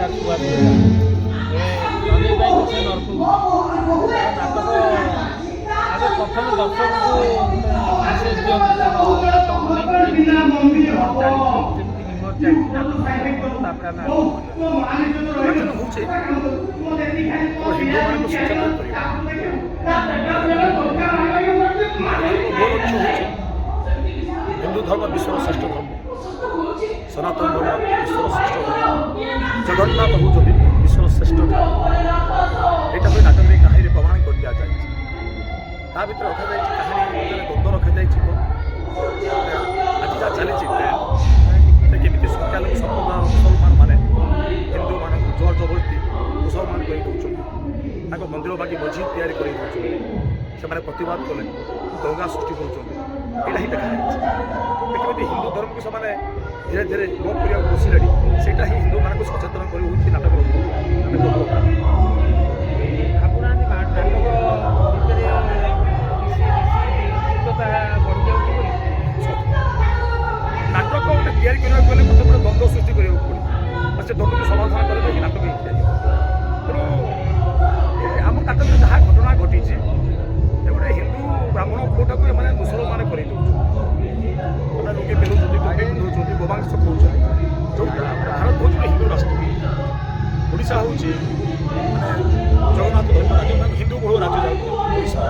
କିଙ୍ଗଷ୍ଟାର ସୁଭାଷ ବେହେରା ସ୍ୱାମୀ ପାଇଁ କିଛି ନରକୁ ନାଟକ ଆଗ ପ୍ରଥମେ ଦର୍ଶକଙ୍କୁ ମେସେଜ ଦିଅନ୍ତି ନାଟକ ନେଇ ଚାଲିଛି କେମିତି ରିମୋଟ ଚାଲିଛି ନାଟକ ତାପରେ ଆମେ ହେଉଛି ହିନ୍ଦୁମାନଙ୍କୁ ସଚେତନ କରିବା। ମୋ ଲକ୍ଷ୍ୟ ହେଉଛି ହିନ୍ଦୁ ଧର୍ମ ବିଶ୍ୱର ଶ୍ରେଷ୍ଠ ଧର୍ମ, ସନାତନ ଧର୍ମ ବିଶ୍ୱର ଶ୍ରେଷ୍ଠ ଧର୍ମ, ଜଗନ୍ନାଥ ହେଉଛନ୍ତି ବିଶ୍ୱର ଶ୍ରେଷ୍ଠ ଧର୍ମ। ଏଇଟା ବି ନାଟକରେ କାହାଣୀରେ ପ୍ରମାଣ କରି ଦିଆଯାଇଛି। ତା ଭିତରେ ରଖାଯାଇଛି କାହାଣୀ ଭିତରେ ଦ୍ୱନ୍ଦ୍ୱ ରଖାଯାଇଛି। ଆଜି ଯାହା ଚାଲିଛି କେମିତି ସଂଖ୍ୟାଲଘୁ ସମ୍ପ୍ରଦାୟ ମୁସଲମାନମାନେ ହିନ୍ଦୁମାନଙ୍କୁ ଜୋର ଜବରଦସ୍ତି ମୁସଲମାନ କରି ଦେଉଛନ୍ତି, ତାଙ୍କ ମନ୍ଦିର ବାକି ମସଜିଦ୍ ତିଆରି କରି ଦେଉଛନ୍ତି, ସେମାନେ ପ୍ରତିବାଦ କଲେ ଦଙ୍ଗା ସୃଷ୍ଟି କରୁଛନ୍ତି। ଏଇଟା ହିଁ ଦେଖାଯାଇଛି। କେମିତି ହିନ୍ଦୁ ଧର୍ମକୁ ସେମାନେ ଧୀରେ ଧୀରେ ଲୋପ କରିବାକୁ ବସିଲେଣି। ସେଇଟା ହିଁ ହିନ୍ଦୁମାନଙ୍କୁ ସଚେତନ କରି ହେଉଛି ନାଟକର ଭାବୁନାହାନ୍ତି ନାଟକ ଭିତରେ ବଢ଼ିଯାଉଛି ବୋଲି। ନାଟକ ଗୋଟେ ତିଆରି କରିବାକୁ ଗଲେ ମୋତେ ଗୋଟେ ଦ୍ୱନ୍ଦ୍ୱ ସୃଷ୍ଟି କରିବାକୁ ପଡ଼ିବ, ଆଉ ସେ ଦ୍ୱନ୍ଦ୍ୱକୁ ସମାଧାନ କଲେ ହିଁ ନାଟକ ହେଇପାରିବ। ତେଣୁ ଆମ ନାଟକରେ ଯାହା ଘଟଣା ଘଟିଛି ଗୋଟେ ହିନ୍ଦୁ ବ୍ରାହ୍ମଣ ପୁଅଟାକୁ ଏମାନେ ମୁସଲମାନ କରିଦେଉଛନ୍ତି, ମାନେ ଲୋକେ ବେରୁଛନ୍ତି, ଟୋପି ପିନ୍ଧୁଛନ୍ତି, ଗୋମାଂସ ଖାଉଛନ୍ତି। ଯେଉଁଟା ଭାରତ ହେଉଛି ହିନ୍ଦୁ ରାଷ୍ଟ୍ର, ଓଡ଼ିଶା ହେଉଛି ମାନେ ଜଗନ୍ନାଥ ଧର୍ମ ରାଜ୍ୟ, ହିନ୍ଦୁ ବହୁଳ ରାଜ୍ୟ ଯାଉଛି ଓଡ଼ିଶା।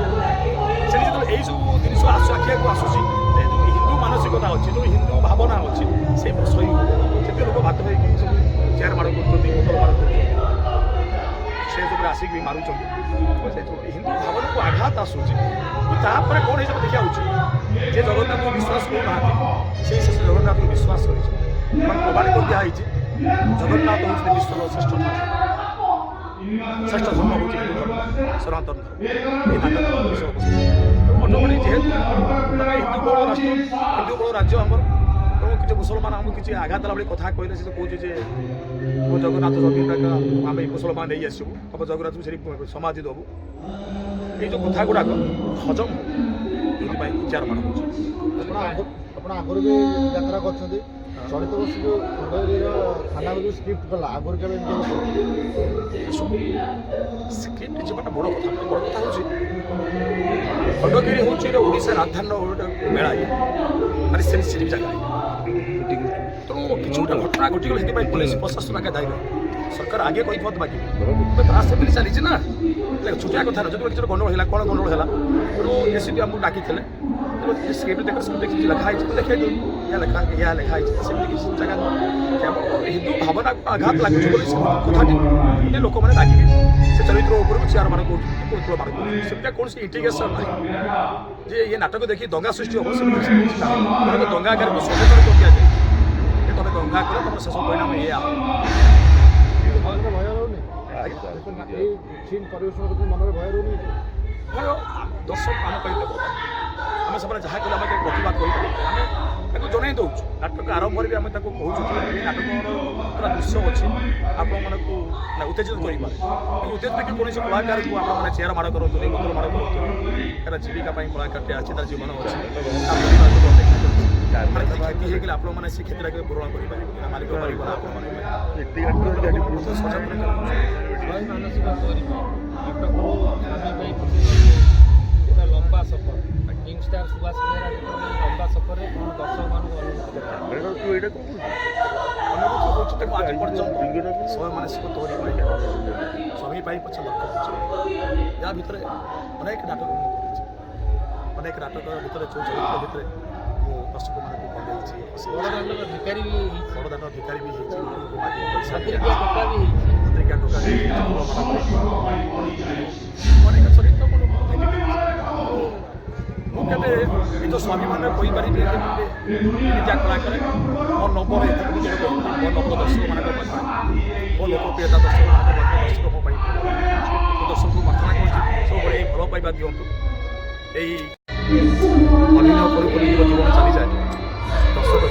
ସେଠି ଯେତେବେଳେ ଏଇସବୁ ଜିନିଷ ଆଖିଆକୁ ଆସୁଛି, ଯେଉଁ ହିନ୍ଦୁ ମାନସିକତା ଅଛି, ଯେଉଁ ହିନ୍ଦୁ ଭାବନା ଅଛି, ସେ ସହି ସେତେ ଲୋକ ବାଧ୍ୟ ହୋଇକି ସବୁ ଚେୟାର ମାଡ଼ କରୁଛନ୍ତି, ବୋତଲ ମାଡ଼ କରୁଛନ୍ତି, ସେ ସବୁରେ ଆସିକି ବି ମାରୁଛନ୍ତି। ସେ ଯେଉଁ ହିନ୍ଦୁ ଭାବନାକୁ ଆଘାତ ଆସୁଛି, ତାପରେ କ'ଣ ହେଇଯିବ ଦେଖିବା ଉଚିତ। ଯେ ଜଗନ୍ନାଥଙ୍କୁ ବିଶ୍ୱାସ କରୁନାହାନ୍ତି, ସେଇ ଶେଷ ଜଗନ୍ନାଥଙ୍କୁ ବିଶ୍ୱାସ କରିଛନ୍ତି। ଏବଂ ପ୍ରମାଣ କରି ଦିଆହେଇଛି ଜଗନ୍ନାଥ ହେଉଛନ୍ତି ବିଶ୍ୱର ଶ୍ରେଷ୍ଠ ଧର୍ମ। ଶ୍ରେଷ୍ଠ ଧର୍ମ ହେଉଛି ହିନ୍ଦୁ ଧର୍ମ, ସନାତନ ଧର୍ମ। ଏଇ ନାଟକ ବିଶ୍ୱ ଅଟୋମେଟିକ୍ ଯେହେତୁ ଆମେ ହିନ୍ଦୁ ବହୁଳ ରାଷ୍ଟ୍ର, ହିନ୍ଦୁ ବହୁଳ ରାଜ୍ୟ ଆମର, ତେଣୁ କିଛି ମୁସଲମାନ ଆମକୁ କିଛି ଆଘାତ ଦେଲା ଭଳି କଥା କହିଲେ ସେ କହୁଛି ଯେ ଜଗନ୍ନାଥ ଯଦି ଆମେ ମୁସଲମାନ ନେଇ ଆସିବୁ, ଆମ ଜଗନ୍ନାଥକୁ ସେଠି ସମାଧି ଦେବୁ। ଏଇ ଯେଉଁ କଥା ଗୁଡ଼ାକ ହଜମ ଯେଉଁଥିପାଇଁ ଚାରମାନ ହେଉଛି। ଆପଣ ଆଗରୁ ବି ଯାତ୍ରା କରିଛନ୍ତି, ଚଳିତ ବର୍ଷ ଯେଉଁ ଖଣ୍ଡଗିରିର ଥାନାକୁ ଯେଉଁ ସ୍କ୍ରିପ୍ଟ କଲା, ଆଗରୁ କେବେ ସ୍କ୍ରିପ୍ଟ ଯିବାଟା ବଡ଼ କଥା ନୁହେଁ। ବଡ଼ କଥା ହେଉଛି ଖଣ୍ଡଗିରି ହେଉଛି ଓଡ଼ିଶା ରାଜଧାନୀର ଗୋଟେ ମେଳା, ମାନେ ସେନ୍ସିଟିଭ୍ ଜାଗା। ତେଣୁ କିଛି ଗୋଟେ ଘଟଣା ଘଟିଗଲେ ସେଥିପାଇଁ ପୋଲିସ ପ୍ରଶାସନ ଆଗେ ଦାୟୀ ରହିବ। ସରକାର ଆଗେ କହିଥିବ ବାକି ସେମିତି ଚାଲିଛି ନା, ଛୋଟିଆ କଥା ନୁହେଁ। ଯେତେବେଳେ କିଛି ଗୋଟେ ଗଣ୍ଡଗୋଳ ହେଲା, କ'ଣ ଗଣ୍ଡଗୋଳ ହେଲା, ତେଣୁ ଏସିପି ଆମକୁ ଡାକିଥିଲେ, ସ୍କ୍ରିପ୍ଟ ଦେଖ ସବୁ ଦେଖିଛି, ଲେଖା ହେଇଛି, ଦେଖାଇ ଦେଉ ଲେଖା ହେଇଛି। ସେମିତି କିଛି ଜାଗା ହିନ୍ଦୁ ଭାବନାକୁ ଆଘାତ ଲାଗୁଛି ବୋଲି ସେ କଥାଟି ଲୋକମାନେ ରାଗିବେ। ସେ ଚରିତ୍ର ଉପରକୁ ଚେୟାର ମାନ କରୁଛନ୍ତି, କୋତଳ ମାନ କରୁଛନ୍ତି। ସେମିତିଆ କୌଣସି ଇଣ୍ଟିଗ୍ରେସନ୍ ନାହିଁ ଯେ ଇଏ ନାଟକ ଦେଖି ଦଙ୍ଗା ସୃଷ୍ଟି ହେବ। ସେମିତି ଦଙ୍ଗା ଆକାରକୁ ସଚେତନ କରି ଦିଆଯାଏ ଯେ ତମେ ଦଙ୍ଗା କଲେ ତମର ଶେଷ ପରିଣାମ ଏଇଆ। ମନରେ ଭୟ ରହୁନି? ଏଇ ସିନ୍ ପରିବେଷଣ କରୁଛନ୍ତି, ମନରେ ଭୟ ରହୁନି? ଭୟ ଦର୍ଶକ ଆମ ପାଇଁ ଦେବ। ଆମେ ସେମାନେ ଯାହା କଲେ ଆମେ ପ୍ରତିବାଦ କରିପାରିବୁ। ଆମେ ତାକୁ ଜଣାଇ ଦେଉଛୁ। ନାଟକ ଆରମ୍ଭରେ ବି ଆମେ ତାକୁ କହୁଛୁ ଯେ ଏ ନାଟକର ପୁରା ଦୃଶ୍ୟ ଅଛି, ଆପଣମାନଙ୍କୁ ଉତ୍ତେଜିତ କରିପାରେ। ଉତ୍ତେଜିତ କି କୌଣସି କଳାକାରକୁ ଆପଣମାନେ ଚେୟାର ମାଡ଼ କରନ୍ତୁନି, ବୋତଲ ମାଡ଼ କରନ୍ତୁନି। ତାର ଜୀବିକା ପାଇଁ କଳାକାରଟି ଅଛି, ତାର ଜୀବନ ଅଛି, ତା ପରିବାରକୁ ଅପେକ୍ଷା କରୁଛି। କ୍ଷତି ହେଇଗଲେ ଆପଣମାନେ ସେ କ୍ଷତିଟା କେବେ ପୂରଣ କରିପାରିବେ ନା ମାଲିକ ପାରିବ ନା ଆପଣମାନେ ସଚେତନ ମାନସିକ କରିବ ନାଟକରୁ ସ୍ୱାମୀ ପାଇଁ ଗୋଟେ ଲମ୍ବା ସଫର। କିଙ୍ଗଷ୍ଟାର ସୁଭାଷ ବେହେରା ଯେତେବେଳେ ଲମ୍ବା ସଫରରେ କ'ଣ ଦର୍ଶକମାନଙ୍କୁ ଅନୁଭୂତି କରୁଛି ତାକୁ ଆଜି ପର୍ଯ୍ୟନ୍ତ ସମୟ ମାନସିକ ତୋରି ସ୍ୱାମୀ ପାଇଁ ପଛେ ଲକ୍ଷ୍ୟ କରୁଛି। ୟା ଭିତରେ ଅନେକ ନାଟକ ମୁଁ କରିଛି, ଅନେକ ନାଟକ ଭିତରେ ଯେଉଁ ଚରିତ୍ର ଭିତରେ ମୁଁ ଦର୍ଶକମାନଙ୍କୁ କମେଇଛି। ବଡ଼ଦାଣ୍ଡର ଭିକାରୀ ବି ହେଇଛି, ବଡ଼ଦାଣ୍ଡ ଭିକାରୀ ବି ହେଇଛି, ଛାତ୍ରିକିଆ ଟୋକା ବି ହେଇଛି, ଛାତ୍ରିକିଆ ଟୋକା ବି ଅନେକ ଚରିତ୍ର ମୁଁ ଲୋକଙ୍କୁ ଦେଖିଛି। ମୁଁ କେବେ ନିଜ ସ୍ୱାମୀମାନେ କହିପାରିବି ଏମିତିଆ କଳାକାର ମୋ ନମ୍ବର ଏଥିରେ ମୁଁ କେବେ କହିପାରିବି। ମୋ ନମ୍ବର ଦର୍ଶକମାନଙ୍କ ପାଖରେ, ମୋ ଲୋକପ୍ରିୟତା ଦର୍ଶକମାନଙ୍କ ପାଖରେ, ଦର୍ଶକ ମୋ ପାଇଁ ମୁଁ ଦର୍ଶକଙ୍କୁ ପ୍ରାର୍ଥନା କରୁଛି ସବୁବେଳେ ଏଇ ଭଲ ପାଇବା ଦିଅନ୍ତୁ। ଏଇ ଅଭିନୟ କରୁ କରୁ ଜୀବନ ଚାଲିଯାଏ, ଦର୍ଶକ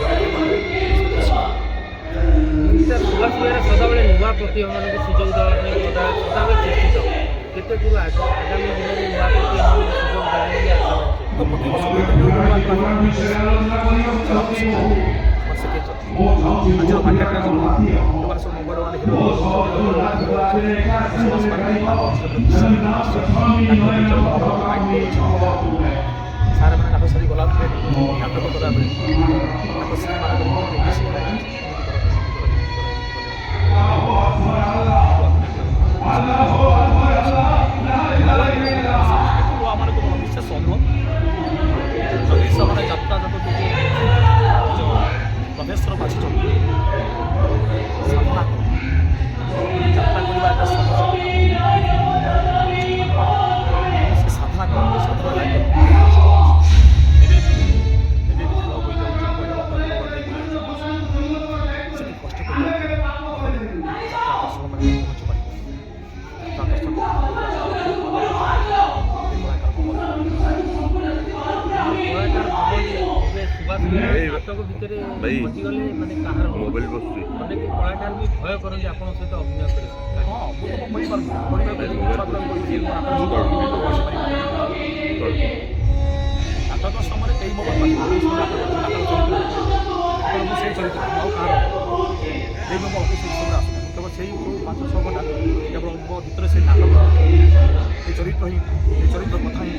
ସୁଭାଷ ବେହେରା ସଦାବେଳେ ନୂଆ ପ୍ରତିଭାମାନଙ୍କୁ ସୁଯୋଗ ଦେବା ପାଇଁ ସଦାବେଳେ ଚେଷ୍ଟିତ। କେତେ ଦୂର ଆଗାମୀ ଦିନରେ ନୂଆ ପ୍ରତିଭାମାନଙ୍କୁ ସୁଯୋଗ ଦେବେ ବୋଲି ଆଶା ଆଜିର ମାର୍କେଟରେ ଯେଉଁମାନେ ସବୁ ନମ୍ବର ୱାନ୍ ହିରୋ ସାର୍ମାନେ ନାଟକ ସାରି ଗଲା ପରେ ନାଟକ କଲାବେଳେ ତାଙ୍କ ଆମମାନଙ୍କୁ ବଡ଼ ବିଶେଷ ଅନୁଭବ ଯଦି ସେମାନେ ଯାତ୍ରା ଜଗତକୁ ପ୍ରବେଶର ବାଛିଛନ୍ତି ସାଧନା ଯାତ୍ରା କରିବା ଏକ ସହଜ ସେ ସାଧନା କରନ୍ତୁ ସାଧନା ଲାଗେ ଏବେ ବି ଝାଳ ହୋଇଯାଉଛି ସେଠି କଷ୍ଟ କରି ଯାତ୍ରା ଦର୍ଶନ ପାଇଁ ପହଞ୍ଚି ପାରିବ ଯାତ୍ରା ଦର୍ଶନ ନାଟକ ଭିତରେ ପଶିଗଲେ ମାନେ କାହାର ମୋବାଇଲ ବସୁଛି ଅନେକ କଳାକାର ବି ଭୟ କରନ୍ତି ଆପଣଙ୍କ ସହିତ ଅଭିନୟ କରି ହଁ ମୁଁ ତ କରିପାରୁନି ନାଟକ ସମୟରେ କେହି ମୋ ବାପା ମୁଁ ସେଇ ଚରିତ୍ର ଆଉ କାହାର କେହି ମୋ ଅଫିସ ସମୟରେ ଆସୁନି କେବଳ ସେଇ ଯେଉଁ 5-6 ଘଣ୍ଟା କେବଳ ମୋ ଭିତରେ ସେଇ ନାଟକ এই চরিত্র ହିଁ এই চরিত্র কথা ହିଁ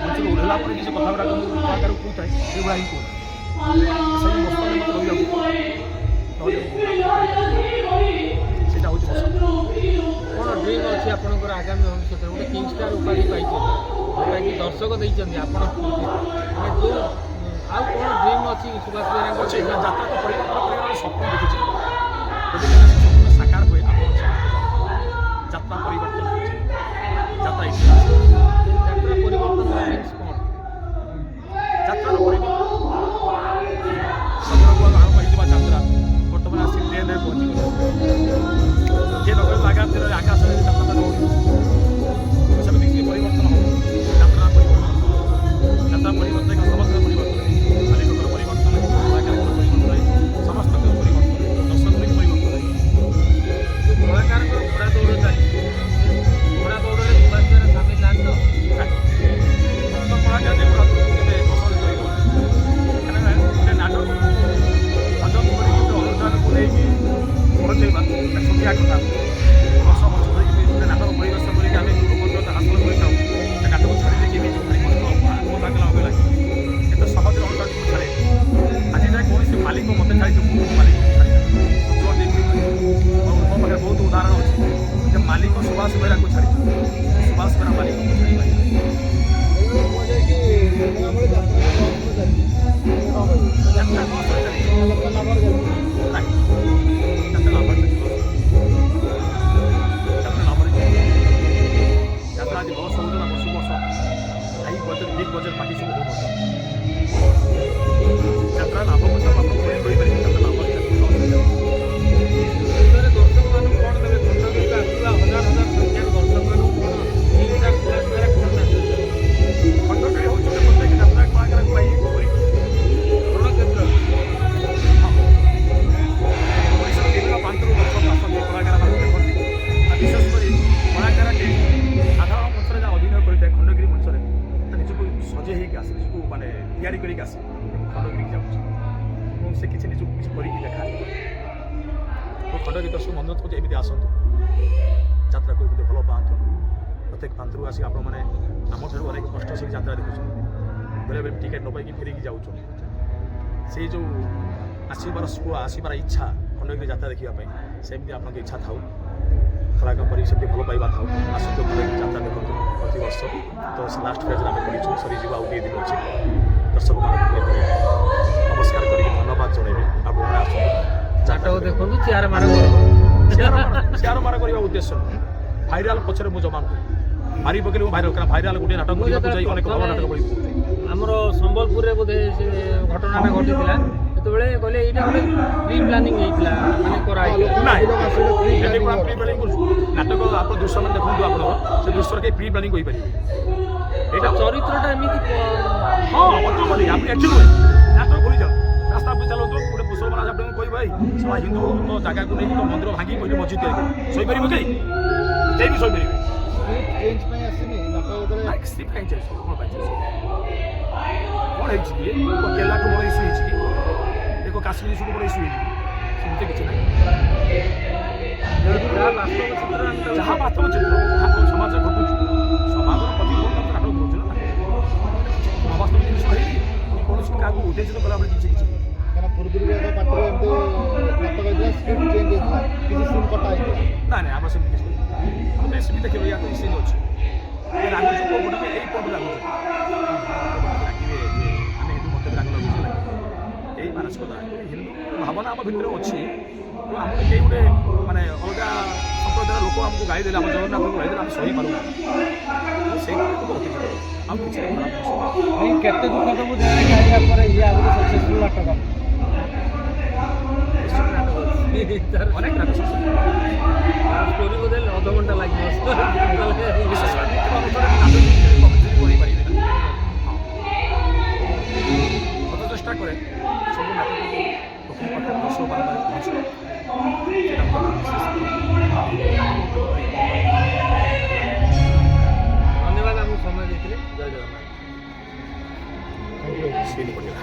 ମଞ୍ଚରୁ ଓହ୍ଲାଇଲା ପରେ କିଛି କଥା ଗୁଡ଼ାକ ମୁଁ କଳାକାରକୁ କହୁଥାଏ ସେଗୁଡ଼ା ହିଁ କହୁଥାଏ ସେଇ ମସ୍ତରେ ମୋତେ ରହିବାକୁ ସେଇଟା ହେଉଛି ମସ୍ତ କ'ଣ ଡ୍ରିମ୍ ଅଛି ଆପଣଙ୍କର ଆଗାମୀ ଭବିଷ୍ୟତରେ ଗୋଟେ କିଙ୍ଗ ଷ୍ଟାର ଉପାଧି ପାଇଛନ୍ତି ଯେଉଁଟାକି ଦର୍ଶକ ଦେଇଛନ୍ତି ଆପଣ ମାନେ ଯେଉଁ ଆଉ କ'ଣ ଡ୍ରିମ୍ ଅଛି ସୁଭାଷ ବେହେରାଙ୍କ ଅଛି ଯାତ୍ରା ତ ପରିବର୍ତ୍ତନ କରିବାର ସ୍ୱପ୍ନ ଦେଖିଛି ଯଦି ସେ ସ୍ୱପ୍ନ ସାକାର ହୁଏ ଆପଣ ଯାତ୍ରା ପରିବର୍ତ୍ତନ ହେଉଛି ଯାତ୍ରା ଇତିହାସ ଯାତ୍ରା ପରିବର୍ତ୍ତନ ମିନ୍ସ କ'ଣ ଯାତ୍ରାର ପରିବର୍ତ୍ତନ ସଦରକୁ ଆରମ୍ଭ ହୋଇଥିବା ଯାତ୍ରା ବର୍ତ୍ତମାନ ଆସି ଟ୍ରେନରେ ପହଞ୍ଚିଗଲା ଯିଏ ନଗର ଆଗାମୀ ଦିନରେ ଆକାଶରେ ଯାତ୍ରାଟା ଦୌଡ଼ିବ ସେମିତି କିଛି ପରିବର୍ତ୍ତନ ହେବ ଯାତ୍ରା ପରିବର୍ତ୍ତନ ଯାତ୍ରା ପରିବର୍ତ୍ତନ ସମସ୍ତଙ୍କ ପରିବର୍ତ୍ତନ ମାଲିକଙ୍କର ପରିବର୍ତ୍ତନ କଳାକାରଙ୍କର ପରିବର୍ତ୍ତନ ସମସ୍ତଙ୍କର ପରିବର୍ତ୍ତନ ଦର୍ଶକଙ୍କ ପରିବର୍ତ୍ତନ କଳାକାରଙ୍କର ଘୋଡ଼ା ଦୌଡ଼ ଚାଲିଛି ଘୋଡ଼ା ଦୌଡ଼ରେ ସୁଭାଷ ବେହେରା ସାମିଲ ନାହାନ୍ତି ତ କଳାକାର କେବେ ପସନ୍ଦ କରିବ କାରଣ ଗୋଟେ ନାଟକ ହଜମ କରିକି ଗୋଟେ ଅନୁଷ୍ଠାନକୁ ନେଇକି ପହଞ୍ଚେଇବା ସନ୍ଧ୍ୟା କଥା ବର୍ଷ ବର୍ଷ ଧରିକି ଗୋଟେ ନାଟକ ପରିବେଶ କରିକି ଆମେ ଲୋକପ୍ରିୟତା ହାସଲ କରିଥାଉ ସେ ନାଟକ ଛାଡ଼ି ଦେଇକି ବି ଭାରି କଷ୍ଟ ଲାଗିଲା ଅବେ ଲାଗେ ଏତେ ସହଜରେ ଅନୁଷ୍ଠାନକୁ ଛାଡ଼େ ଆଜି ଯାଏ କୌଣସି ମାଲିକ ମୋତେ ଛାଡ଼ିଛି ମୁଁ ମାଲିକକୁ ଛାଡ଼ି ଜୋର ଦେଇକି ମୋ ପାଖରେ ବହୁତ ଉଦାହରଣ ଅଛି ଯେ ମାଲିକ ସୁଭାଷ ବେହେରାଙ୍କୁ ଛାଡ଼ିଛୁ ସୁଭାଷ ବେହେରା ମାଲିକକୁ ଛାଡ଼ି ପାରିବ ଆଜି ଲସ୍ ହେଉଛି ନା ବର୍ଷକୁ ବର୍ଷ high budget big budget party ସବୁ ହେଉନଥିଲା ଯାତ୍ରା ଲାଭ ପଇସା ଆପଣ କରିପାରିବେ ଯାତ୍ରା ଲାଭ ଦର୍ଶକମାନଙ୍କୁ କ'ଣ ଦେବେ କଟକକୁ ଆସୁଥିବା ହଜାର ହଜାର ସଂଖ୍ୟାର ଦର୍ଶକମାନଙ୍କୁ କ'ଣ ହିଂସା ସୁଭାଷ ବେହେରା କ'ଣ ମେସେଜ ଦେବେ ଖଣ୍ଡଗିରି ହେଉଛି ପ୍ରତ୍ୟେକ ଯାତ୍ରା କଳାକାରଙ୍କ ପାଇଁ ରଣକ୍ଷେତ୍ର ଓଡ଼ିଶାର ବିଭିନ୍ନ ପ୍ରାନ୍ତରୁ ଦର୍ଶକ ଆସନ୍ତି କଳାକାରମାନଙ୍କୁ ଦେଖନ୍ତି ଆଉ ବିଶେଷ କରି କଳାକାରଟି ସାଧାରଣ ମଞ୍ଚରେ ଯାହା ଅଭିନୟ କରିଥାଏ ଖଣ୍ଡଗିରି ମଞ୍ଚରେ ତା ନିଜକୁ ସଜେଇ ହେଇକି ଆସେ ନିଜକୁ ମାନେ ତିଆରି କରିକି ଆସେ ମୁଁ ଖଣ୍ଡଗିରିକି ଯାଉଛି ଏବଂ ସେ କିଛି ନିଜକୁ କିଛି କରିକି ଦେଖାଏ ତ ଖଣ୍ଡଗିରି ଦର୍ଶକ ଅନୁରୋଧ କରୁଛି ଏମିତି ଆସନ୍ତୁ ଯାତ୍ରାକୁ ଏମିତି ଭଲ ପାଆନ୍ତୁ ପ୍ରତ୍ୟେକ ପ୍ରାନ୍ତରୁ ଆସିକି ଆପଣମାନେ ଆମଠାରୁ ଅନେକ କଷ୍ଟ ସେଇ ଯାତ୍ରା ଦେଖୁଛନ୍ତି ବେଳେବେଳେ ଟିକେଟ୍ ନ ପାଇକି ଫେରିକି ଯାଉଛନ୍ତି ସେଇ ଯେଉଁ ଆସିବାର ଇଚ୍ଛା ଖଣ୍ଡଗିରି ଯାତ୍ରା ଦେଖିବା ପାଇଁ ସେମିତି ଆପଣଙ୍କ ଇଚ୍ଛା ଥାଉ କଳାକାର ପରି ସେମିତି ଭଲ ପାଇବା ଥାଉ ଆସନ୍ତୁ ଖଣ୍ଡଗିରି ଯାତ୍ରା ଦେଖନ୍ତୁ ପ୍ରତିବର୍ଷ ତ ସେ ଲାଷ୍ଟ ଫେଜ୍ରେ ଆମେ କରିଛୁ ସରିଯିବ ଆଉ 2 ଦିନ ଅଛି ଦର୍ଶକମାନଙ୍କୁ ନମସ୍କାର କରିକି ଧନ୍ୟବାଦ ଜଣାଇବି ଆପଣମାନେ ଆସନ୍ତୁ ନାଟକ ଦେଖନ୍ତୁ ଚେୟାର ମାର କରନ୍ତୁ ସେୟାର ମାର କରିବା ଉଦ୍ଦେଶ୍ୟ ନୁହେଁ ଭାଇରାଲ ପଛରେ ମୁଁ ଜମା ନୁହେଁ ମାରି ପକେଇଲେ ମୁଁ ଭାଇରାଲ କାରଣ ଭାଇରାଲ ଗୋଟେ ନାଟକ କରିବାକୁ ଯାଇ ଅନେକ ଭଲ ନାଟକ ବଳି ଆମର ସମ୍ବଲପୁରରେ ବୋଧେ ସେ ଘଟଣାଟା ଘଟିଥିଲା ସେତେବେଳେ କହିଲେ ଏଇଟା ଗୋଟେ ପ୍ରି ପ୍ଲାନିଂ ହେଇଥିଲା ମାନେ କରାହେଇଥିଲା ନାଟକ ଆପଣ ଦୃଶ୍ୟମାନେ ଦେଖନ୍ତୁ ଆପଣ ସେ ଦୃଶ୍ୟରେ କେହି ପ୍ରି ପ୍ଲାନିଂ କରିପାରିବେ ଏଇଟା ଚରିତ୍ରଟା ଏମିତି ହଁ ଅଚୁକଲି আপনি ଆକ୍ଚୁଆଲି ନାଟକ ଭୁଲି ଯାଆନ୍ତୁ ରାସ୍ତା ଉପରେ ଚାଲନ୍ତୁ ଗୋଟେ ମୁସଲମାନ ଆପଣଙ୍କୁ କହିବ ଭାଇ ସବା ହିନ୍ଦୁ ତ ଜାଗାକୁ ନେଇକି ତ ମନ୍ଦିର ଭାଙ୍ଗି କହିଲେ ମସଜିଦ ତିଆରି କରି ଶୋଇପାରିବ କେହି କେହି ବି ଶୋଇପାରିବେ ଚେଞ୍ଜ ପାଇଁ ଆସିନି ନାଟକ ଭିତରେ ସ୍କ୍ରିପ୍ଟ କାହିଁ ଚେଞ୍ଜ କ'ଣ ପାଇଁ ଚେଞ୍ଜ କ'ଣ ହେଇଛି କି ଏକ କେରଳାଠୁ ବଡ଼ ଇସ୍ୟୁ ହେଇଛି କି ଏକ କାଶ୍ମୀର ଇସ୍ୟୁଠୁ ବଡ଼ ଇସ୍ୟୁ ହେଇଛି ସେମିତି କିଛି ନାହିଁ। ଯାହା ବାସ୍ତବ ଚିତ୍ର ଆମେ ତାକୁ ଯାହା ବାସ୍ତବ ଚିତ୍ର ଯାହା କ'ଣ ସମାଜରେ ଘଟୁଛି ସମାଜର ପ୍ରତିଫଳନ ତ ନାଟକ କରୁଛି ନା ଅବାସ୍ତବ ଜିନିଷ ହେଇକି କୌଣସି କାହାକୁ ଉଦ୍ଦେଶ୍ୟ କଲାବେଳେ କିଛି କିଛି କାରଣ ପୂର୍ବରୁ ଏକ ପାଟିରେ ଏମିତି ନାଟକ ହେଇଥିଲା ସ୍କ୍ରିପ୍ଟ ଚେଞ୍ଜ ହେଇଥିଲା କିଛି ସିନ୍ କଟା ହେଇଥିଲା। ନା ନାଇଁ ଆମର ସେମିତି କିଛି ନାହିଁ। ଆମେ ତ ଏସିବି ଦେଖିବେ ୟା ତ ଇସିନ୍ ଅଛି ରାଗୁଛୁ କୋଉ ପଟେ ଏଇ ପଟେ ଲାଗୁଛୁ ରାଗିବେ ଯେ ଆମେ ହିନ୍ଦୁ ମତେ ରାଗ ଲାଗୁଛି ଏଇ ମାନସିକତା ହିନ୍ଦୁ ଭାବନା ଆମ ଭିତରେ ଅଛି କିନ୍ତୁ ଆମକୁ କେହି ଗୋଟେ ମାନେ ଅଲଗା ସମ୍ପ୍ରଦାୟର ଲୋକ ଆମକୁ ଗାଳି ଦେଲେ ଆମ ଜଗନ୍ନାଥଙ୍କୁ ଗାଳି ଦେଲେ ଆମେ ସହିପାରୁନୁ ସେଇଟା କିନ୍ତୁ ଅତିଥି ଆଉ କିଛି ଏଇ କେତେ ଦୁଃଖ ସବୁ ଦେହରେ ଖାଇବା ପରେ ଇଏ ଆହୁରି ସକ୍ସେସଫୁଲ ନାଟକ ଅନେକ ନାଟକ ଷ୍ଟୋରି ବୋଧେ ଅଧଘଣ୍ଟା ଲାଗିବ ବିଶେଷ କରି କରିପାରିବେ ନା ଅତ ଚେଷ୍ଟା କରେ ସବୁ ନାଟକକୁ ଲୋକଙ୍କ ପାଖରେ ଦର୍ଶକ ପାଖରେ ପହଞ୍ଚିବ ଧନ୍ୟବାଦ ଆମକୁ ସମୟ ଦେଇଥିଲେ ଜୟ ଜଗନ୍ନାଥ। ସେଇଠି ପଡ଼ିଗଲା